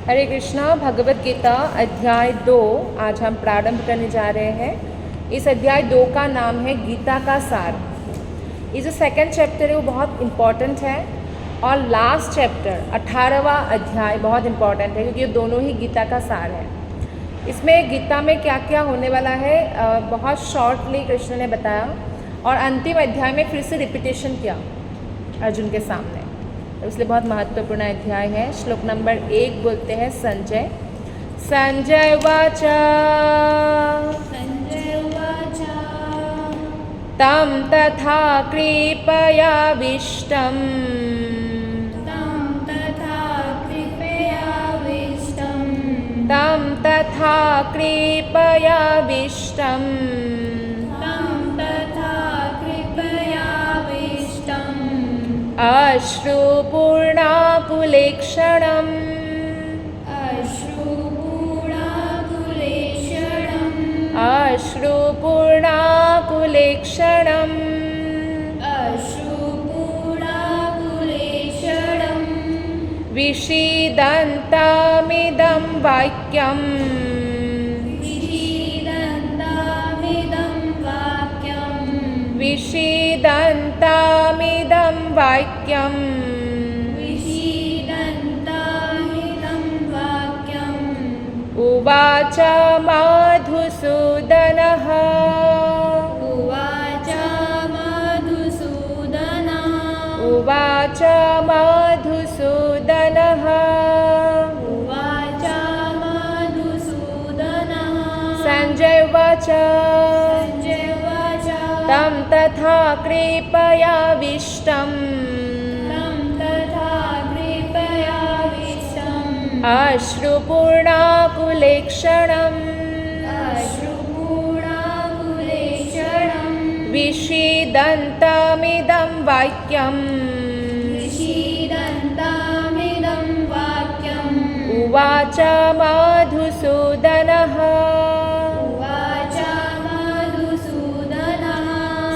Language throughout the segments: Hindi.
हरे कृष्णा। भगवत गीता अध्याय 2 आज हम प्रारंभ करने जा रहे हैं। इस अध्याय 2 का नाम है गीता का सार। ये जो सेकंड चैप्टर है वो बहुत इम्पॉर्टेंट है और लास्ट चैप्टर 18वां अध्याय बहुत इम्पॉर्टेंट है क्योंकि ये दोनों ही गीता का सार है। इसमें गीता में क्या क्या होने वाला है बहुत शॉर्टली कृष्ण ने बताया और अंतिम अध्याय में फिर से रिपीटेशन किया अर्जुन के सामने, तो इसलिए बहुत महत्वपूर्ण अध्याय है। श्लोक नंबर 1 बोलते हैं संजय। संजय उवाच तं तथा कृपयाविष्टम् तं तथा कृपयाविष्टम् अश्रुपूर्णाकुलेक्षणम् अश्रुपूर्णाकुलेक्षणम् विषीदन्तमिदं वाक्यम् विषीदन्तमिदं वाक्यम् उवाच मधुसूदनः उवाच मधुसूदनः संजय उवाच तं तथा कृपयाविष्टम् अश्रुपूर्णाकुलेक्षणम् विषीदन्तमिदं वाक्यम् उवाच मधुसूदनः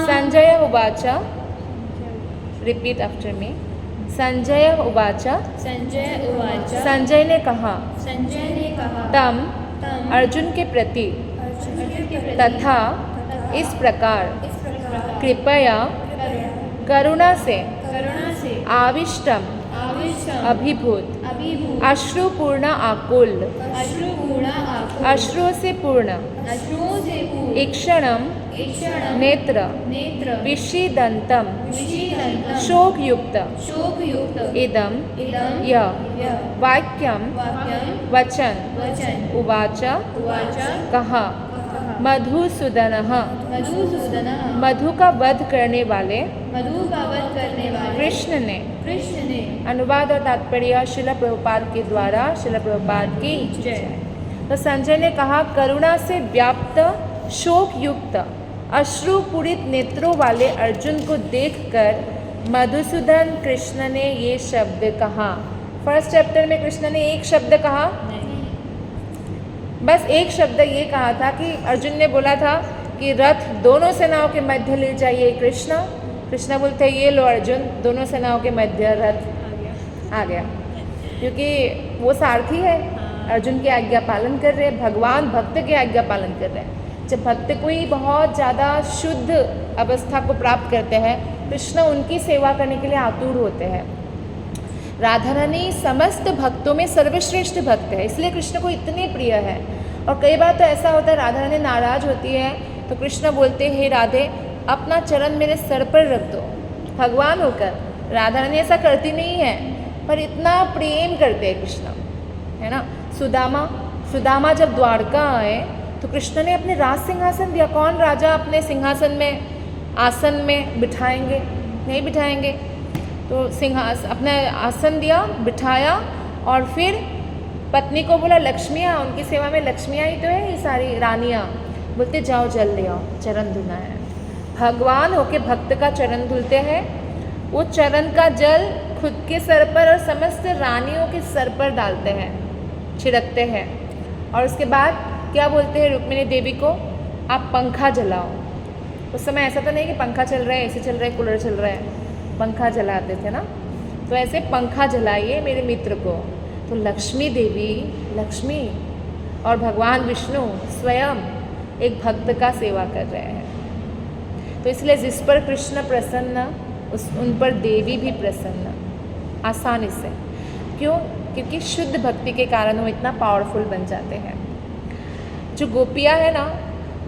संजय उवाच। Repeat after me. संजय उवाच। संजय ने कहा तम अर्जुन के प्रति तथा इस प्रकार कृपया करुणा से आविष्टम अभिभूत अश्रुपूर्ण आकुल अश्रुओं से पूर्ण ईक्षणम नेत्र विषीदंतम शोकयुक्त इदम यह वाक्यम वचन उवाच कहा मधुसूदनः मधु का वध करने वाले कृष्ण ने। अनुवाद और तात्पर्य श्रील प्रभुपाद के द्वारा। श्रील प्रभुपाद की जय। तो संजय ने कहा करुणा से व्याप्त शोक युक्त अश्रुपूरित नेत्रों वाले अर्जुन को देखकर मधुसूदन कृष्ण ने ये शब्द कहा। फर्स्ट चैप्टर में कृष्ण ने एक शब्द कहा, बस एक शब्द ये कहा था कि अर्जुन ने बोला था कि रथ दोनों सेनाओं के मध्य ले जाइए कृष्ण बोलते ये लो अर्जुन, दोनों सेनाओं के मध्य रथ आ गया क्योंकि वो सारथी है, अर्जुन की आज्ञा पालन कर रहे हैं, भगवान भक्त की आज्ञा पालन कर रहे हैं। जब भक्त कोई बहुत ज़्यादा शुद्ध अवस्था को प्राप्त करते हैं, कृष्ण उनकी सेवा करने के लिए आतुर होते हैं। राधा रानी समस्त भक्तों में सर्वश्रेष्ठ भक्त है, इसलिए कृष्ण को इतने प्रिय है। और कई बार तो ऐसा होता है राधा रानी नाराज होती है तो कृष्ण बोलते हैं हे राधे अपना चरण मेरे सर पर रख दो। भगवान होकर राधा रानी ऐसा करती नहीं है पर इतना प्रेम करते हैं कृष्ण, है ना। सुदामा जब द्वारका आए तो कृष्ण ने अपने राज सिंहासन दिया। कौन राजा अपने सिंहासन में आसन में बिठाएंगे? नहीं बिठाएंगे। तो अपना आसन दिया, बिठाया और फिर पत्नी को बोला लक्ष्मियाँ, उनकी सेवा में लक्ष्मियाँ ही तो है ये सारी रानियाँ। बोलते जाओ जल ले आओ, चरण धुलना है। भगवान होके भक्त का चरण धुलते हैं, वो चरण का जल खुद के सर पर और समस्त रानियों के सर पर डालते हैं, छिड़कते हैं। और उसके बाद क्या बोलते हैं रुक्मिणी देवी को, आप पंखा जलाओ। उस समय ऐसा तो नहीं कि पंखा चल रहा है, एसी चल रहा है, कूलर चल रहा है, पंखा जलाते थे ना। तो ऐसे पंखा जलाइए मेरे मित्र को। तो लक्ष्मी देवी, लक्ष्मी और भगवान विष्णु स्वयं एक भक्त का सेवा कर रहे हैं। तो इसलिए जिस पर कृष्ण प्रसन्न उन पर देवी भी प्रसन्न, आसानी से। क्यों? क्योंकि शुद्ध भक्ति के कारण वो इतना पावरफुल बन जाते हैं। जो गोपियाँ है ना,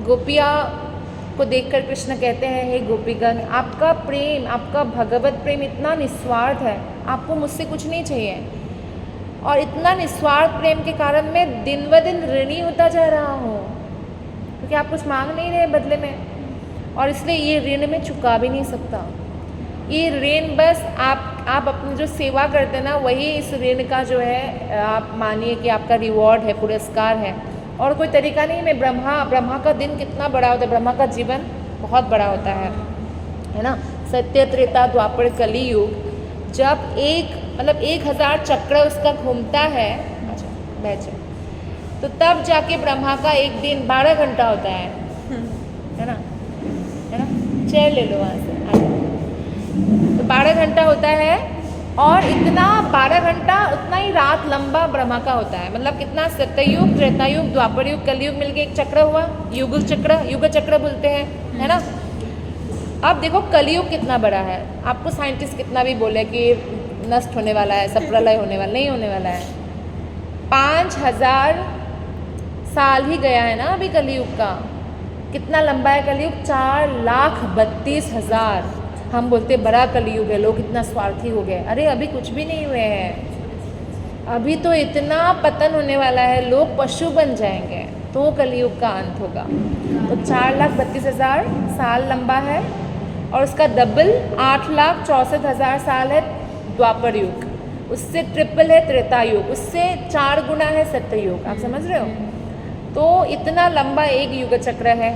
गोपियाँ को देखकर कृष्ण कहते हैं, हे गोपीगण, आपका प्रेम, आपका भगवत प्रेम इतना निस्वार्थ है, आपको मुझसे कुछ नहीं चाहिए। और इतना निस्वार्थ प्रेम के कारण मैं दिन ब दिन ऋणी होता जा रहा हूँ, क्योंकि आप कुछ मांग नहीं रहे बदले में, और इसलिए ये ऋण मैं चुका भी नहीं सकता। ये ऋण बस आप अपनी जो सेवा करते हैं ना, वही इस ऋण का जो है आप मानिए कि आपका रिवॉर्ड है, पुरस्कार है, और कोई तरीका नहीं। मैं ब्रह्मा का दिन कितना बड़ा होता है, ब्रह्मा का जीवन बहुत बड़ा होता है ना। सत्य, त्रेता, द्वापर, कली युग, जब 1000 चक्र उसका घूमता है, अच्छा बैठे, तो तब जाके ब्रह्मा का एक दिन 12 घंटा होता है ना, चेयर ले लो वहाँ से। तो 12 घंटा होता है, और इतना 12 घंटा उतना ही रात लंबा ब्रह्मा का होता है। मतलब कितना, सत्ययुग, त्रेतायुग, द्वापर युग, कलयुग मिलके एक चक्र हुआ, युग चक्र बोलते हैं, है ना। अब देखो कलयुग कितना बड़ा है। आपको साइंटिस्ट कितना भी बोले कि नष्ट होने वाला है, सब प्रलय होने वाला, नहीं होने वाला है। 5000 साल ही गया है ना अभी कलयुग का। कितना लंबा है कलयुग? 4,32,000। हम बोलते बड़ा कलयुग है, लोग इतना स्वार्थी हो गए। अरे अभी कुछ भी नहीं हुए हैं, अभी तो इतना पतन होने वाला है, लोग पशु बन जाएंगे, तो कलयुग का अंत होगा। तो 4,32,000 साल लंबा है, और उसका डबल 8,64,000 साल है द्वापर युग, उससे ट्रिपल है त्रेता युग, उससे 4 गुना है सत्ययुग। आप समझ रहे हो? तो इतना लंबा एक युग चक्र है।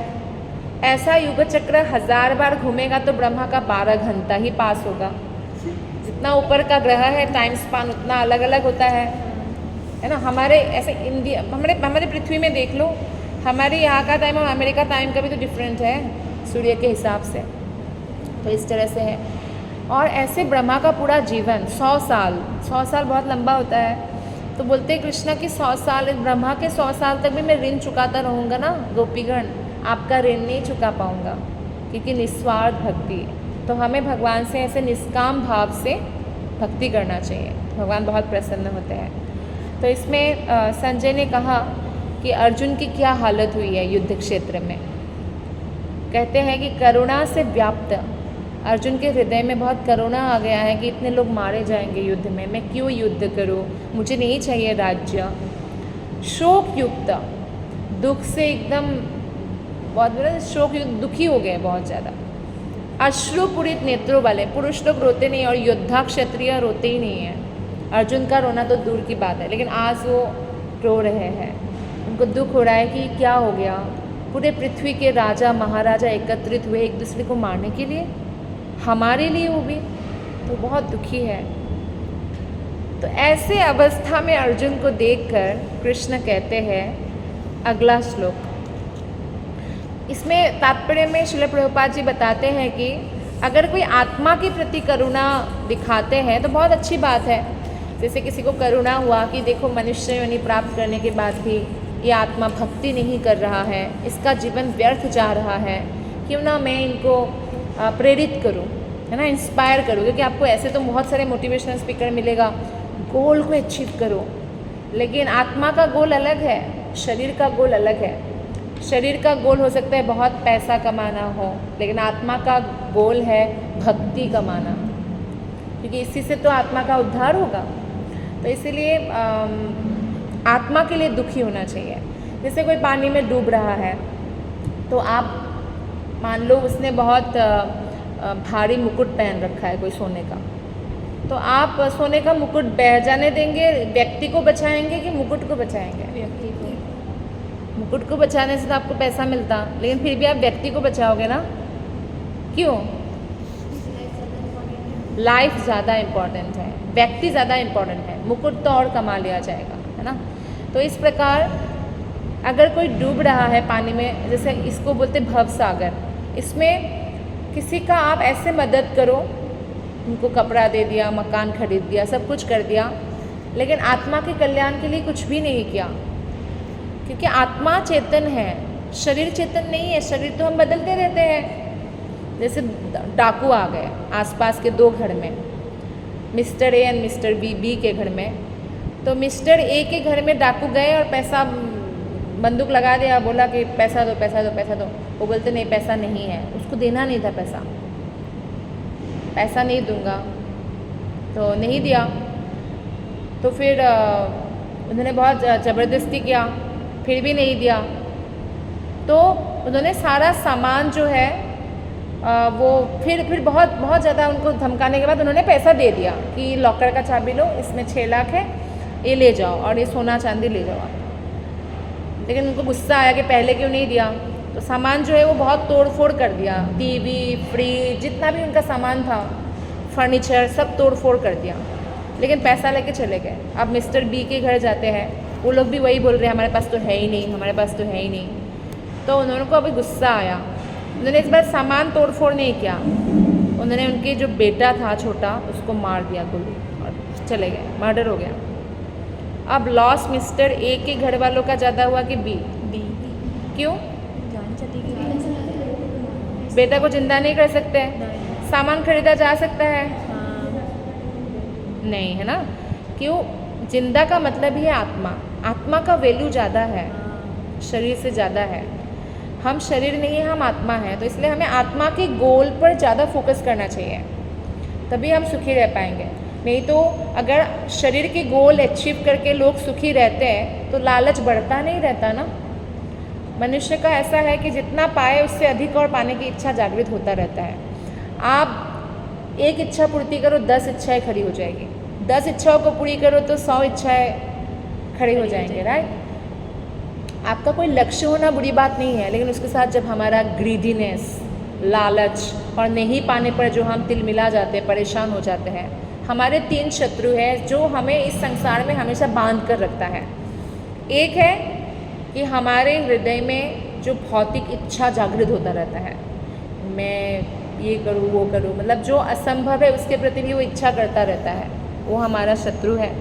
ऐसा युग चक्र 1000 बार घूमेगा तो ब्रह्मा का 12 घंटा ही पास होगा। जितना ऊपर का ग्रह है, टाइम स्पान उतना अलग अलग होता है ना। हमारे ऐसे इंडिया, हमारे पृथ्वी में देख लो, हमारे यहाँ का टाइम और अमेरिका टाइम का भी तो डिफरेंट है सूर्य के हिसाब से। तो इस तरह से है। और ऐसे ब्रह्मा का पूरा जीवन 100 साल बहुत लंबा होता है। तो बोलते हैं कृष्णा कि 100 साल, ब्रह्मा के 100 साल तक भी मैं ऋण चुकाता रहूँगा ना गोपीगण, आपका ऋण नहीं चुका पाऊँगा, क्योंकि निस्वार्थ भक्ति। तो हमें भगवान से ऐसे निष्काम भाव से भक्ति करना चाहिए, भगवान बहुत प्रसन्न होते हैं। तो इसमें संजय ने कहा कि अर्जुन की क्या हालत हुई है युद्ध क्षेत्र में। कहते हैं कि करुणा से व्याप्त, अर्जुन के हृदय में बहुत करुणा आ गया है कि इतने लोग मारे जाएंगे युद्ध में, मैं क्यों युद्ध करूं, मुझे नहीं चाहिए राज्य। शोक युक्त, दुख से एकदम बहुत बड़ा शोक युक्त, दुखी हो गए बहुत ज़्यादा। अश्रुपूरित नेत्रों वाले, पुरुष लोग रोते नहीं और योद्धा क्षत्रिय रोते ही नहीं हैं। अर्जुन का रोना तो दूर की बात है, लेकिन आज वो रो रहे हैं, उनको दुख हो रहा है कि क्या हो गया। पूरे पृथ्वी के राजा महाराजा एकत्रित हुए एक दूसरे को मारने के लिए, हमारे लिए वो भी, तो बहुत दुखी है। तो ऐसे अवस्था में अर्जुन को देखकर कृष्ण कहते हैं अगला श्लोक। इसमें तात्पर्य में श्रील प्रभुपाद जी बताते हैं कि अगर कोई आत्मा के प्रति करुणा दिखाते हैं तो बहुत अच्छी बात है। जैसे किसी को करुणा हुआ कि देखो मनुष्य योनि प्राप्त करने के बाद भी ये आत्मा भक्ति नहीं कर रहा है, इसका जीवन व्यर्थ जा रहा है, क्यों ना मैं इनको प्रेरित करूं, है ना, इंस्पायर करूं। क्योंकि आपको ऐसे तो बहुत सारे मोटिवेशनल स्पीकर मिलेगा, गोल को अचीव करो, लेकिन आत्मा का गोल अलग है, शरीर का गोल अलग है। शरीर का गोल हो सकता है बहुत पैसा कमाना हो, लेकिन आत्मा का गोल है भक्ति कमाना, क्योंकि इसी से तो आत्मा का उद्धार होगा। तो इसीलिए आत्मा के लिए दुखी होना चाहिए। जैसे कोई पानी में डूब रहा है, तो आप मान लो उसने बहुत भारी मुकुट पहन रखा है कोई सोने का, तो आप सोने का मुकुट बह जाने देंगे, व्यक्ति को बचाएंगे कि मुकुट को बचाएंगे? व्यक्ति को। मुकुट को बचाने से तो आपको पैसा मिलता, लेकिन फिर भी आप व्यक्ति को बचाओगे ना, क्यों? लाइफ ज़्यादा इम्पॉर्टेंट है, व्यक्ति ज़्यादा इम्पॉर्टेंट है, मुकुट तो और कमा लिया जाएगा, है ना। तो इस प्रकार अगर कोई डूब रहा है पानी में, जैसे इसको बोलते भव सागर, इसमें किसी का आप ऐसे मदद करो, उनको कपड़ा दे दिया, मकान खरीद दिया, सब कुछ कर दिया, लेकिन आत्मा के कल्याण के लिए कुछ भी नहीं किया, क्योंकि आत्मा चेतन है, शरीर चेतन नहीं है। शरीर तो हम बदलते रहते हैं। जैसे डाकू आ गए आसपास के 2 घर में, mister A and mister B के घर में। तो मिस्टर ए के घर में डाकू गए और पैसा, बंदूक लगा दिया, बोला कि पैसा दो पैसा दो पैसा दो। वो बोलते नहीं पैसा नहीं है, उसको देना नहीं था पैसा नहीं दूंगा, तो नहीं दिया। तो फिर उन्होंने बहुत ज़बरदस्ती किया, फिर भी नहीं दिया। तो उन्होंने सारा सामान जो है वो फिर बहुत ज़्यादा उनको धमकाने के बाद उन्होंने पैसा दे दिया कि लॉकर का चाबी लो, इसमें 6 लाख है, ये ले जाओ और ये सोना चांदी ले जाओ आप। लेकिन उनको गुस्सा आया कि पहले क्यों नहीं दिया। तो सामान जो है वो बहुत तोड़ फोड़ कर दिया, टीवी, फ्रिज, जितना भी उनका सामान था, फर्नीचर, सब तोड़ फोड़ कर दिया। लेकिन पैसा लेके चले गए। अब मिस्टर बी के घर जाते हैं, वो लोग भी वही बोल रहे हैं हमारे पास तो है ही नहीं, हमारे पास तो है ही नहीं। तो उन्होंने को अभी गुस्सा आया, उन्होंने इस बार सामान तोड़ फोड़ नहीं किया, उन्होंने उनके जो बेटा था छोटा उसको मार दिया गोली और चले गए, मर्डर हो गया। अब लॉस मिस्टर ए के घर वालों का ज़्यादा हुआ कि बी? क्यों? बेटा को जिंदा नहीं कर सकते, सामान खरीदा जा सकता है? नहीं, है ना? क्यों? जिंदा का मतलब ही है आत्मा। आत्मा का वैल्यू ज़्यादा है, शरीर से ज़्यादा है। हम शरीर नहीं है, हम आत्मा है। तो इसलिए हमें आत्मा के गोल पर ज़्यादा फोकस करना चाहिए, तभी हम सुखी रह पाएंगे। नहीं तो अगर शरीर के गोल अचीव करके लोग सुखी रहते हैं तो लालच बढ़ता नहीं रहता ना। मनुष्य का ऐसा है कि जितना पाए उससे अधिक और पाने की इच्छा जागृत होता रहता है। आप एक इच्छा पूर्ति करो, 10 इच्छाएं खड़ी हो जाएगी। 10 इच्छाओं को पूरी करो तो 100 इच्छाएं खड़ी हो जाएंगे, राइट? आपका कोई लक्ष्य होना बुरी बात नहीं है, लेकिन उसके साथ जब हमारा ग्रीडीनेस, लालच और नहीं पाने पर जो हम तिलमिला जाते हैं, परेशान हो जाते हैं। हमारे 3 शत्रु हैं जो हमें इस संसार में हमेशा बांध कर रखता है। एक है कि हमारे हृदय में जो भौतिक इच्छा जागृत होता रहता है, मैं ये करूँ वो करूँ, मतलब जो असंभव है उसके प्रति भी वो इच्छा करता रहता है, वो हमारा शत्रु है।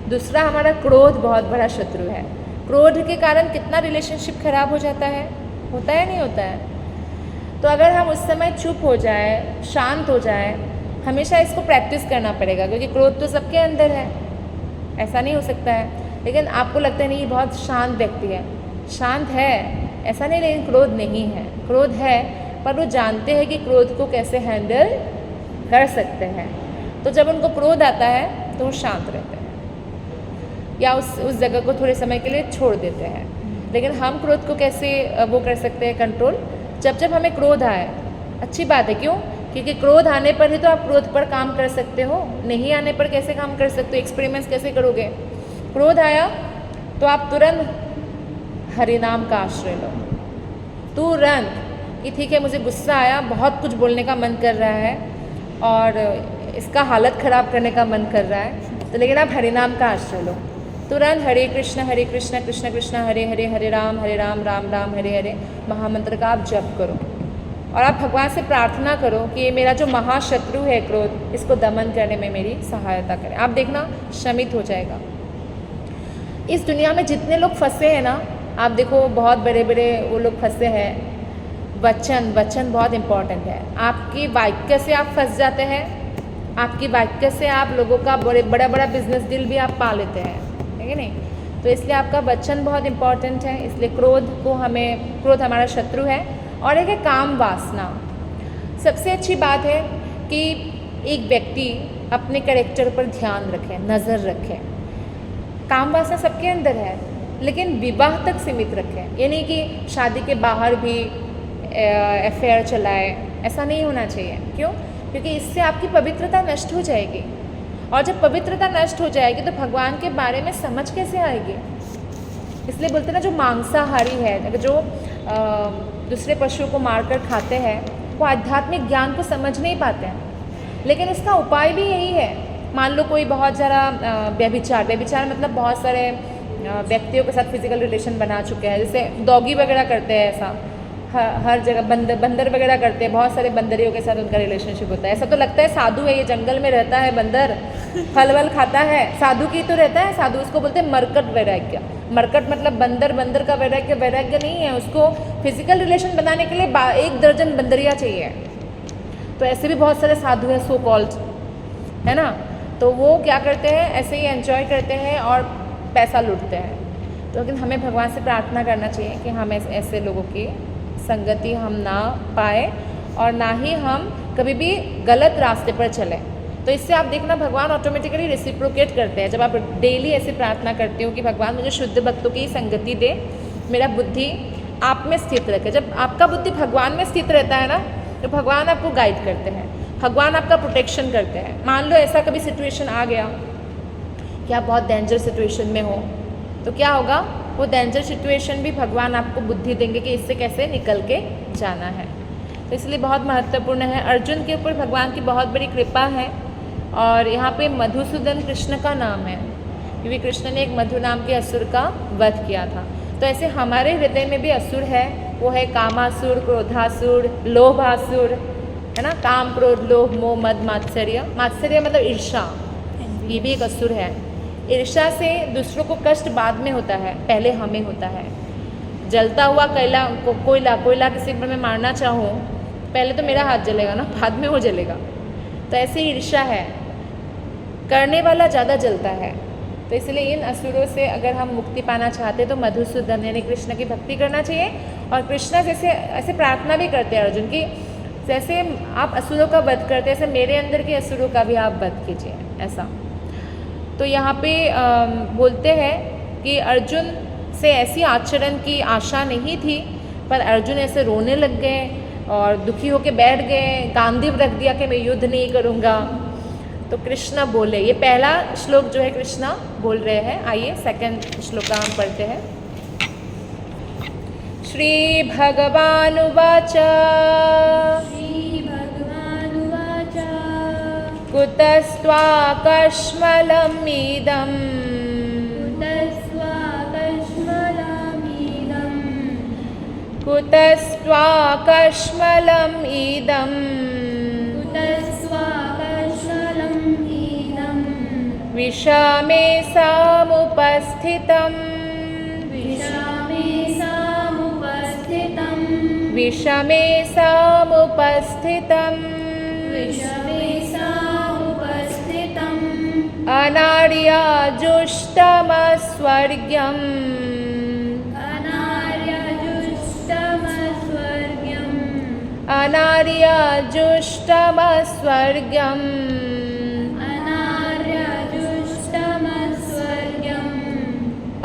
दूसरा हमारा क्रोध बहुत बड़ा शत्रु है। क्रोध के कारण कितना रिलेशनशिप खराब हो जाता है, होता है नहीं होता है? तो अगर हम उस समय चुप हो जाए, शांत हो जाए, हमेशा इसको प्रैक्टिस करना पड़ेगा, क्योंकि क्रोध तो सबके अंदर है, ऐसा नहीं हो सकता है। लेकिन आपको लगता है नहीं, बहुत शांत व्यक्ति है, शांत है, ऐसा नहीं, लेकिन क्रोध नहीं है। क्रोध है, पर वो जानते हैं कि क्रोध को कैसे हैंडल कर सकते हैं। तो जब उनको क्रोध आता है तो वो शांत रहते हैं या उस जगह को थोड़े समय के लिए छोड़ देते हैं। लेकिन हम क्रोध को कैसे वो कर सकते हैं कंट्रोल? जब हमें क्रोध आए, अच्छी बात है। क्यों? क्योंकि क्रोध आने पर ही तो आप क्रोध पर काम कर सकते हो, नहीं आने पर कैसे काम कर सकते हो? एक्सपेरिमेंट्स कैसे करोगे? क्रोध आया तो आप तुरंत हरिनाम का आश्रय लो, तुरंत, कि ठीक है मुझे गुस्सा आया, बहुत कुछ बोलने का मन कर रहा है और इसका हालत ख़राब करने का मन कर रहा है, तो लेकिन आप हरिनाम का आश्रय लो। तुरंत हरे कृष्ण कृष्ण कृष्ण हरे हरे, हरे राम राम राम हरे हरे महामंत्र का आप जप करो और आप भगवान से प्रार्थना करो कि ये मेरा जो महाशत्रु है क्रोध, इसको दमन करने में मेरी सहायता करें। आप देखना शमित हो जाएगा। इस दुनिया में जितने लोग फंसे हैं ना, आप देखो बहुत बड़े बड़े वो लोग फंसे हैं। वचन बहुत इम्पॉर्टेंट है। आपकी वाक्य से आप फंस जाते हैं, आपकी वाक्य से आप लोगों का बड़ा बिजनेस डील भी आप पा लेते हैं, है कि नहीं? तो इसलिए आपका वचन बहुत इम्पॉर्टेंट है। इसलिए क्रोध हमारा शत्रु है। और एक है काम वासना। सबसे अच्छी बात है कि एक व्यक्ति अपने कैरेक्टर पर ध्यान रखे, नज़र रखे। काम वासना सबके अंदर है, लेकिन विवाह तक सीमित रखें। ये नहीं कि शादी के बाहर भी अफेयर चलाए, ऐसा नहीं होना चाहिए। क्यों? क्योंकि इससे आपकी पवित्रता नष्ट हो जाएगी, और जब पवित्रता नष्ट हो जाएगी तो भगवान के बारे में समझ कैसे आएगी? इसलिए बोलते ना, जो मांसाहारी है, जो दूसरे पशुओं को मारकर खाते हैं, वो आध्यात्मिक ज्ञान को समझ नहीं पाते हैं। लेकिन इसका उपाय भी यही है। मान लो कोई बहुत ज़्यादा व्यभिचार मतलब बहुत सारे व्यक्तियों के साथ फिजिकल रिलेशन बना चुके हैं, जैसे डॉगी वगैरह करते हैं, ऐसा हर जगह बंदर वगैरह करते हैं, बहुत सारे बंदरियों के साथ उनका रिलेशनशिप होता है। ऐसा तो लगता है साधु है, ये जंगल में रहता है बंदर, फल वल खाता है, साधु की तो रहता है, साधु उसको बोलते हैं मरकट वैराग्य। मरकट मतलब बंदर, बंदर का वैराग्य वैराग्य नहीं है, उसको फिजिकल रिलेशन बनाने के लिए 1 दर्जन बंदरिया चाहिए। तो ऐसे भी बहुत सारे साधु हैं सो कॉल्ड, है ना, तो वो क्या करते हैं, ऐसे ही एंजॉय करते हैं और पैसा लूटते हैं। तो लेकिन हमें भगवान से प्रार्थना करना चाहिए कि हम ऐसे लोगों की संगति हम ना पाए और ना ही हम कभी भी गलत रास्ते पर चलें। तो इससे आप देखना भगवान ऑटोमेटिकली रेसिप्रोकेट करते हैं। जब आप डेली ऐसे प्रार्थना करते हो कि भगवान मुझे शुद्ध भक्तों की संगति दे, मेरा बुद्धि आप में स्थित रखे। जब आपका बुद्धि भगवान में स्थित रहता है ना, तो भगवान आपको गाइड करते हैं, भगवान आपका प्रोटेक्शन करते हैं। मान लो ऐसा कभी सिचुएशन आ गया कि आप बहुत डेंजर सिचुएशन में हो, तो क्या होगा, वो डेंजर सिचुएशन भी भगवान आपको बुद्धि देंगे कि इससे कैसे निकल के जाना है। तो इसलिए बहुत महत्वपूर्ण है। अर्जुन के ऊपर भगवान की बहुत बड़ी कृपा है। और यहाँ पे मधुसूदन कृष्ण का नाम है, क्योंकि कृष्ण ने एक मधु नाम के असुर का वध किया था। तो ऐसे हमारे हृदय में भी असुर है, वो है कामासुर, क्रोधासुर, लोभासुर, है ना, काम, क्रोध, लोभ, मोह, मद, मात्सर्य। मात्सर्य मतलब ईर्षा, ये भी एक असुर है। ईर्षा से दूसरों को कष्ट बाद में होता है, पहले हमें होता है। जलता हुआ कोयला किसी पर मैं मारना चाहूँ, पहले तो मेरा हाथ जलेगा ना, बाद में वो जलेगा। तो ऐसे ईर्षा है, करने वाला ज़्यादा जलता है। तो इसलिए इन असुरों से अगर हम मुक्ति पाना चाहते तो मधुसूदन यानी कृष्ण की भक्ति करना चाहिए। और कृष्ण जैसे ऐसे प्रार्थना भी करते हैं अर्जुन की, जैसे आप असुरों का वध करते हैं, ऐसे मेरे अंदर के असुरों का भी आप वध कीजिए, ऐसा। तो यहाँ पे बोलते हैं कि अर्जुन से ऐसी आचरण की आशा नहीं थी, पर अर्जुन ऐसे रोने लग गए और दुखी होकर बैठ गए, गांडीव रख दिया कि मैं युद्ध नहीं करूँगा। तो कृष्ण बोले, ये पहला श्लोक जो है कृष्ण बोल रहे हैं। आइए सेकंड श्लोक हम पढ़ते हैं। श्री भगवानुवाच कुतस्त्वाकश्मलमिदम् कुतस्त्वाकश्मलमिदम् विषमे सामुपस्थितम् विषमे सामुपस्थितम् अनार्याजुष्टमस्वर्ग्यम् अनार्याजुष्टमस्वर्ग्यम्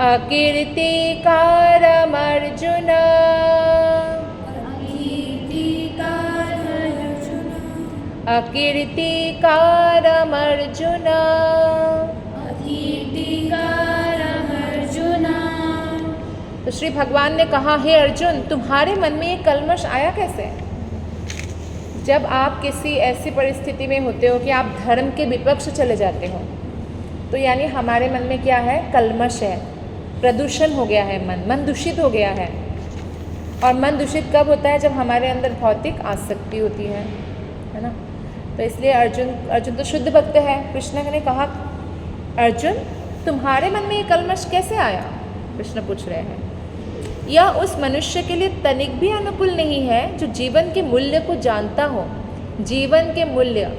अकीर्तिकारमर्जुन अकीर्तिकारमर्जुन। तो श्री भगवान ने कहा, हे अर्जुन, तुम्हारे मन में ये कल्मश आया कैसे? जब आप किसी ऐसी परिस्थिति में होते हो कि आप धर्म के विपक्ष चले जाते हो, तो यानी हमारे मन में क्या है, कल्मश है, प्रदूषण हो गया है, मन दूषित हो गया है। और मन दूषित कब होता है? जब हमारे अंदर भौतिक आसक्ति होती है ना। तो इसलिए अर्जुन तो शुद्ध भक्त है। कृष्ण ने कहा, अर्जुन तुम्हारे मन में ये कल्मश कैसे आया? कृष्ण पूछ रहे हैं। यह उस मनुष्य के लिए तनिक भी अनुकूल नहीं है जो जीवन के मूल्य को जानता हो। जीवन के मूल्य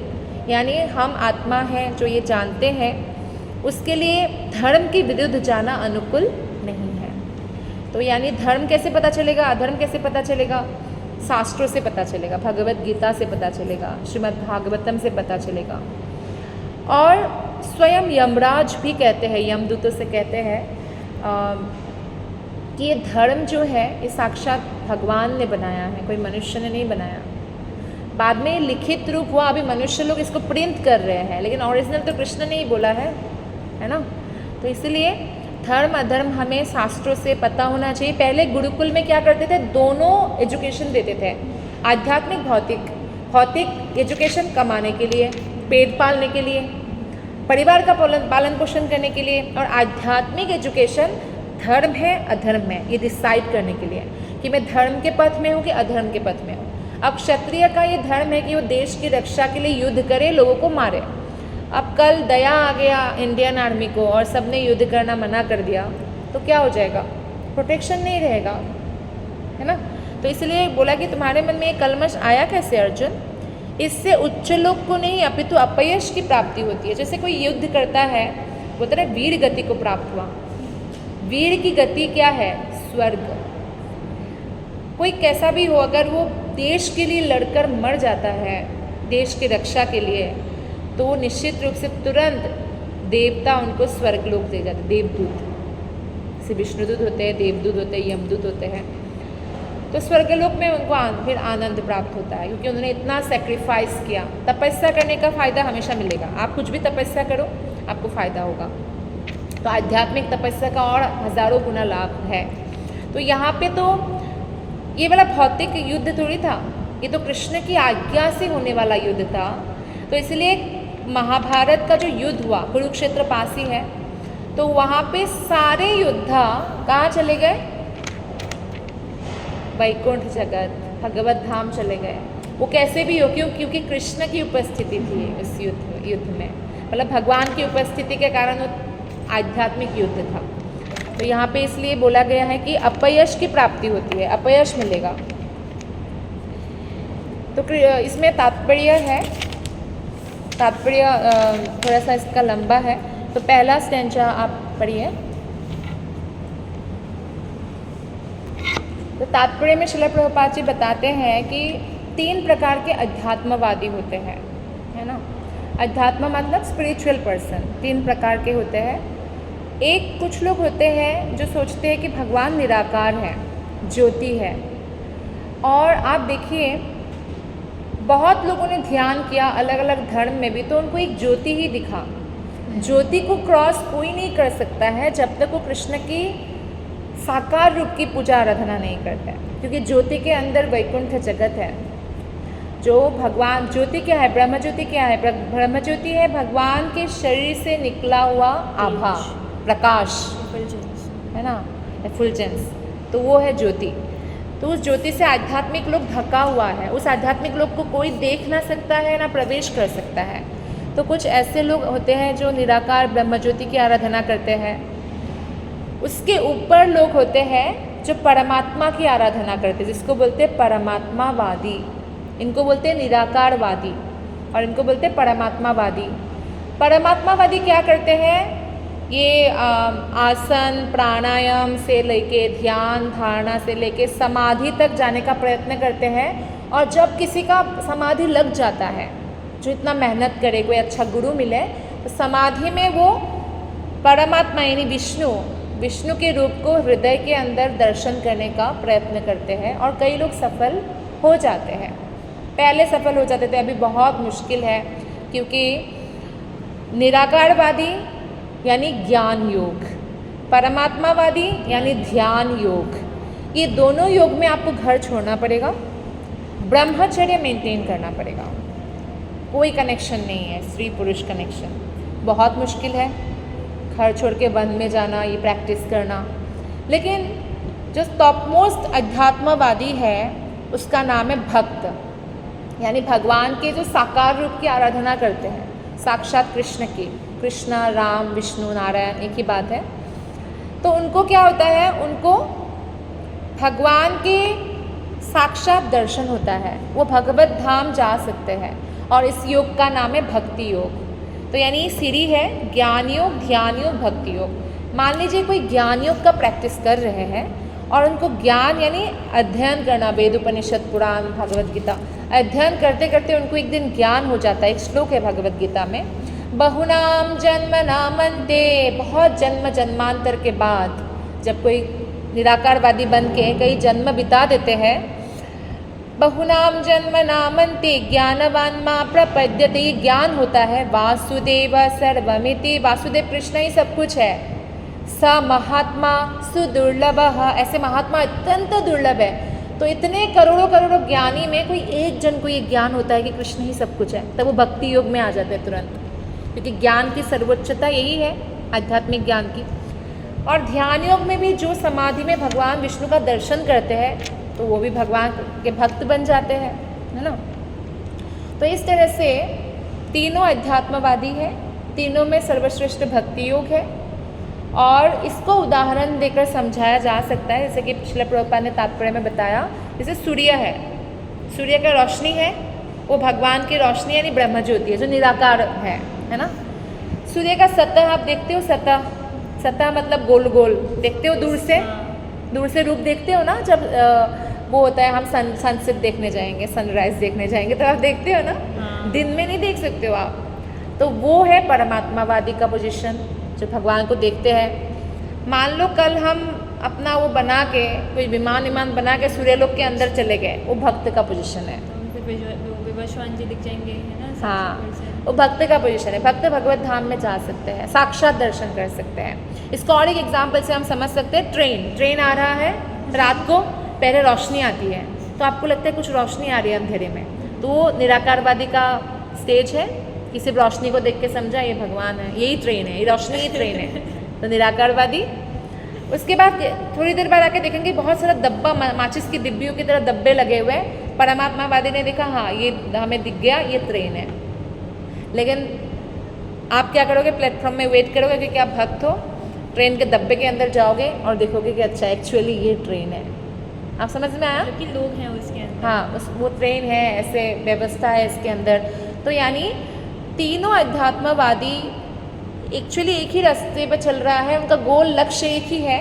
यानी हम आत्मा हैं जो ये जानते हैं, उसके लिए धर्म के विरुद्ध जाना अनुकूल नहीं है। तो यानी धर्म कैसे पता चलेगा, अधर्म कैसे पता चलेगा? शास्त्रों से पता चलेगा, भगवत गीता से पता चलेगा, श्रीमद् भागवतम से पता चलेगा। और स्वयं यमराज भी कहते हैं, यमदूतों से कहते हैं कि ये धर्म जो है ये साक्षात भगवान ने बनाया है, कोई मनुष्य ने नहीं बनाया। बाद में लिखित रूप हुआ, अभी मनुष्य लोग इसको प्रिंट कर रहे हैं, लेकिन ओरिजिनल तो कृष्ण ने ही बोला है ना। तो इसलिए धर्म अधर्म हमें शास्त्रों से पता होना चाहिए। पहले गुरुकुल में क्या करते थे, दोनों एजुकेशन देते थे, आध्यात्मिक भौतिक एजुकेशन कमाने के लिए, पेट पालने के लिए, परिवार का पालन पोषण करने के लिए, और आध्यात्मिक एजुकेशन धर्म है अधर्म है ये डिसाइड करने के लिए कि मैं धर्म के पथ में हूँ कि अधर्म के पथ में हूँ। अब क्षत्रिय का ये धर्म है कि वो देश की रक्षा के लिए युद्ध करे, लोगों को मारे। अब कल दया आ गया इंडियन आर्मी को और सबने युद्ध करना मना कर दिया तो क्या हो जाएगा? प्रोटेक्शन नहीं रहेगा, है ना। तो इसलिए बोला कि तुम्हारे मन में ये कलमश आया कैसे अर्जुन? इससे उच्च लोक को नहीं अपितु अपयश की प्राप्ति होती है। जैसे कोई युद्ध करता है, बोलते हैं वीर गति को प्राप्त हुआ। वीर की गति क्या है? स्वर्ग। कोई कैसा भी हो, अगर वो देश के लिए लड़कर मर जाता है, देश की रक्षा के लिए, तो निश्चित रूप से तुरंत देवता उनको स्वर्ग लोक दे जाते। देवदूत से विष्णुदूत होते हैं, देवदूत होते हैं, यमदूत होते हैं। तो स्वर्गलोक में उनको फिर आनंद प्राप्त होता है, क्योंकि उन्होंने इतना सेक्रीफाइस किया। तपस्या करने का फ़ायदा हमेशा मिलेगा। आप कुछ भी तपस्या करो, आपको फ़ायदा होगा। तो आध्यात्मिक तपस्या का और हज़ारों गुना लाभ है। तो यहाँ पे तो ये वाला भौतिक युद्ध थोड़ी था, ये तो कृष्ण की आज्ञा से होने वाला युद्ध था। तो इसलिए महाभारत का जो युद्ध हुआ, कुरुक्षेत्र पास ही है, तो वहाँ पे सारे योद्धा कहाँ चले गए? वैकुंठ जगत, भगवत धाम चले गए। वो कैसे भी हो, क्योंकि कृष्ण की उपस्थिति थी उस युद्ध में, मतलब भगवान की उपस्थिति के कारण वो आध्यात्मिक युद्ध था। तो यहाँ पे इसलिए बोला गया है कि अपयश की प्राप्ति होती है, अपयश मिलेगा। तो इसमें तात्पर्य है, तात्पर्य थोड़ा सा इसका लंबा है। तो पहला स्टेंजा आप पढ़िए। तो तात्पर्य में श्रील प्रभुपाद जी बताते हैं कि 3 प्रकार के अध्यात्मवादी होते हैं, है ना। अध्यात्म मतलब स्पिरिचुअल पर्सन 3 प्रकार के होते हैं। एक कुछ लोग होते हैं जो सोचते हैं कि भगवान निराकार है, ज्योति है। और आप देखिए बहुत लोगों ने ध्यान किया अलग अलग धर्म में भी, तो उनको एक ज्योति ही दिखा। ज्योति को क्रॉस कोई नहीं कर सकता है जब तक वो कृष्ण की साकार रूप की पूजा आराधना नहीं करता है, क्योंकि ज्योति के अंदर वैकुंठ जगत है। जो भगवान ज्योति क्या है? ब्रह्म ज्योति क्या है? ब्रह्म ज्योति है भगवान के शरीर से निकला हुआ आभा, प्रकाश, है ना, एफुलजेंस। तो वो है ज्योति। तो उस ज्योति से आध्यात्मिक लोग ढका हुआ है। उस आध्यात्मिक लोग को कोई देख ना सकता है, ना प्रवेश कर सकता है। तो कुछ ऐसे लोग होते हैं जो निराकार ब्रह्म ज्योति की आराधना करते हैं। उसके ऊपर लोग होते हैं जो परमात्मा की आराधना करते हैं, जिसको बोलते हैं परमात्मावादी। इनको बोलते हैं निराकारवादी और इनको बोलते हैं परमात्मावादी। परमात्मावादी क्या करते हैं? ये आसन प्राणायाम से लेके ध्यान धारणा से लेके समाधि तक जाने का प्रयत्न करते हैं। और जब किसी का समाधि लग जाता है, जो इतना मेहनत करे, कोई अच्छा गुरु मिले, तो समाधि में वो परमात्मा यानी विष्णु के रूप को हृदय के अंदर दर्शन करने का प्रयत्न करते हैं। और कई लोग सफल हो जाते हैं। पहले सफल हो जाते थे, अभी बहुत मुश्किल है, क्योंकि निराकारवादी यानी ज्ञान योग, परमात्मावादी यानी ध्यान योग, ये दोनों योग में आपको घर छोड़ना पड़ेगा, ब्रह्मचर्य मेंटेन करना पड़ेगा। कोई कनेक्शन नहीं है, स्त्री पुरुष कनेक्शन बहुत मुश्किल है। घर छोड़ के वन में जाना, ये प्रैक्टिस करना। लेकिन जो टॉप मोस्ट अध्यात्मवादी है उसका नाम है भक्त, यानी भगवान के जो साकार रूप की आराधना करते हैं, साक्षात कृष्ण की। कृष्ण, राम, विष्णु, नारायण एक ही बात है। तो उनको क्या होता है? उनको भगवान के साक्षात दर्शन होता है, वो भगवत धाम जा सकते हैं। और इस योग का नाम है भक्ति योग। तो यानी सीढ़ी है ज्ञान योग, ध्यान योग, भक्ति योग। मान लीजिए कोई ज्ञान योग का प्रैक्टिस कर रहे हैं और उनको ज्ञान यानी अध्ययन करना, वेद उपनिषद पुराण भगवद गीता अध्ययन करते करते उनको एक दिन ज्ञान हो जाता है। एक श्लोक है भगवद गीता में, बहुनाम जन्म नामन्ते, बहुत जन्म जन्मांतर के बाद जब कोई निराकारवादी बन के कई जन्म बिता देते हैं, बहुनाम जन्म नामन्ते ज्ञानवान मां प्रपद्यते, ये ज्ञान होता है। वासुदेव सर्वमिति, वासुदेव कृष्ण ही सब कुछ है। स महात्मा सुदुर्लभ, ऐसे महात्मा अत्यंत दुर्लभ है। तो इतने करोड़ों करोड़ों ज्ञानी में कोई एक जन को ये ज्ञान होता है कि कृष्ण ही सब कुछ है, तब वो भक्ति योग में आ जाते हैं तुरंत, क्योंकि ज्ञान की सर्वोच्चता यही है आध्यात्मिक ज्ञान की। और ध्यान योग में भी जो समाधि में भगवान विष्णु का दर्शन करते हैं तो वो भी भगवान के भक्त बन जाते हैं, है ना। तो इस तरह से तीनों अध्यात्मवादी है, तीनों में सर्वश्रेष्ठ भक्ति योग है। और इसको उदाहरण देकर समझाया जा सकता है, जैसे कि श्रील प्रभुपाद ने तात्पर्य में बताया, जैसे सूर्य है, सूर्य का रोशनी है, वो भगवान की रोशनी यानी ब्रह्म ज्योति है जो निराकार है ना। सूर्य का सतह आप देखते हो, सतह मतलब गोल गोल देखते हो दूर से रूप देखते हो ना। जब वो होता है हम सनसेट देखने जाएंगे, सनराइज देखने जाएंगे तो आप देखते हो ना, दिन में नहीं देख सकते हो आप। तो वो है परमात्मावादी का पोजीशन, जो भगवान को देखते हैं। मान लो कल हम अपना वो बना के कोई विमान बना के सूर्यलोक के अंदर चले गए, वो भक्त का पोजीशन है। विवस्वान जी दिख जाएंगे, है ना। हाँ, वो भक्त का पोजीशन है। भक्त भगवत धाम में जा सकते हैं, साक्षात दर्शन कर सकते हैं। इसको और एक एग्जाम्पल से हम समझ सकते हैं, ट्रेन आ रहा है रात को, पहले रोशनी आती है तो आपको लगता है कुछ रोशनी आ रही है अंधेरे में, तो वो निराकारवादी का स्टेज है। किसी रोशनी को देख के समझा ये भगवान है, यही ट्रेन है, ये रोशनी ही ट्रेन है, तो निराकारवादी। उसके बाद थोड़ी देर बाद आके देखेंगे बहुत सारा डब्बा, माचिस की डिब्बियों की तरह डब्बे लगे हुए हैं। परमात्मावादी ने देखा हाँ ये हमें दिख गया, ये ट्रेन है। लेकिन आप क्या करोगे, प्लेटफॉर्म में वेट करोगे क्योंकि आप भक्त हो, ट्रेन के डब्बे के अंदर जाओगे और देखोगे कि अच्छा एक्चुअली ये ट्रेन है। आप समझ में आया कि लोग हैं उसके अंदर। हाँ, वो ट्रेन है, ऐसे व्यवस्था है इसके अंदर। तो यानी तीनों अध्यात्मवादी एक्चुअली एक ही रास्ते पर चल रहा है, उनका गोल लक्ष्य एक ही है।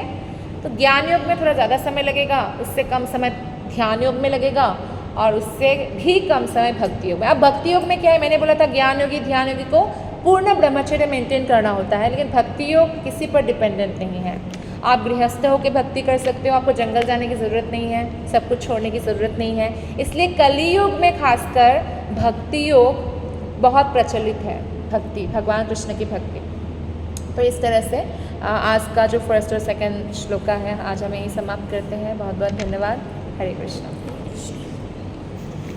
तो ज्ञान योग में थोड़ा ज़्यादा समय लगेगा, उससे कम समय ध्यान योग में लगेगा, और उससे भी कम समय भक्ति योग में। अब भक्ति योग में क्या है, मैंने बोला था ज्ञान योगी ध्यान योगी को पूर्ण ब्रह्मचर्य मेंटेन करना होता है, लेकिन भक्ति योग किसी पर डिपेंडेंट नहीं है। आप गृहस्थ होकर भक्ति कर सकते हो, आपको जंगल जाने की ज़रूरत नहीं है, सब कुछ छोड़ने की ज़रूरत नहीं है। इसलिए कलियुग में खासकर भक्ति योग बहुत प्रचलित है, भक्ति, भगवान कृष्ण की भक्ति। तो इस तरह से आज का जो फर्स्ट और सेकंड श्लोका है, आज हम यही समाप्त करते हैं। बहुत बहुत धन्यवाद। हरे कृष्ण।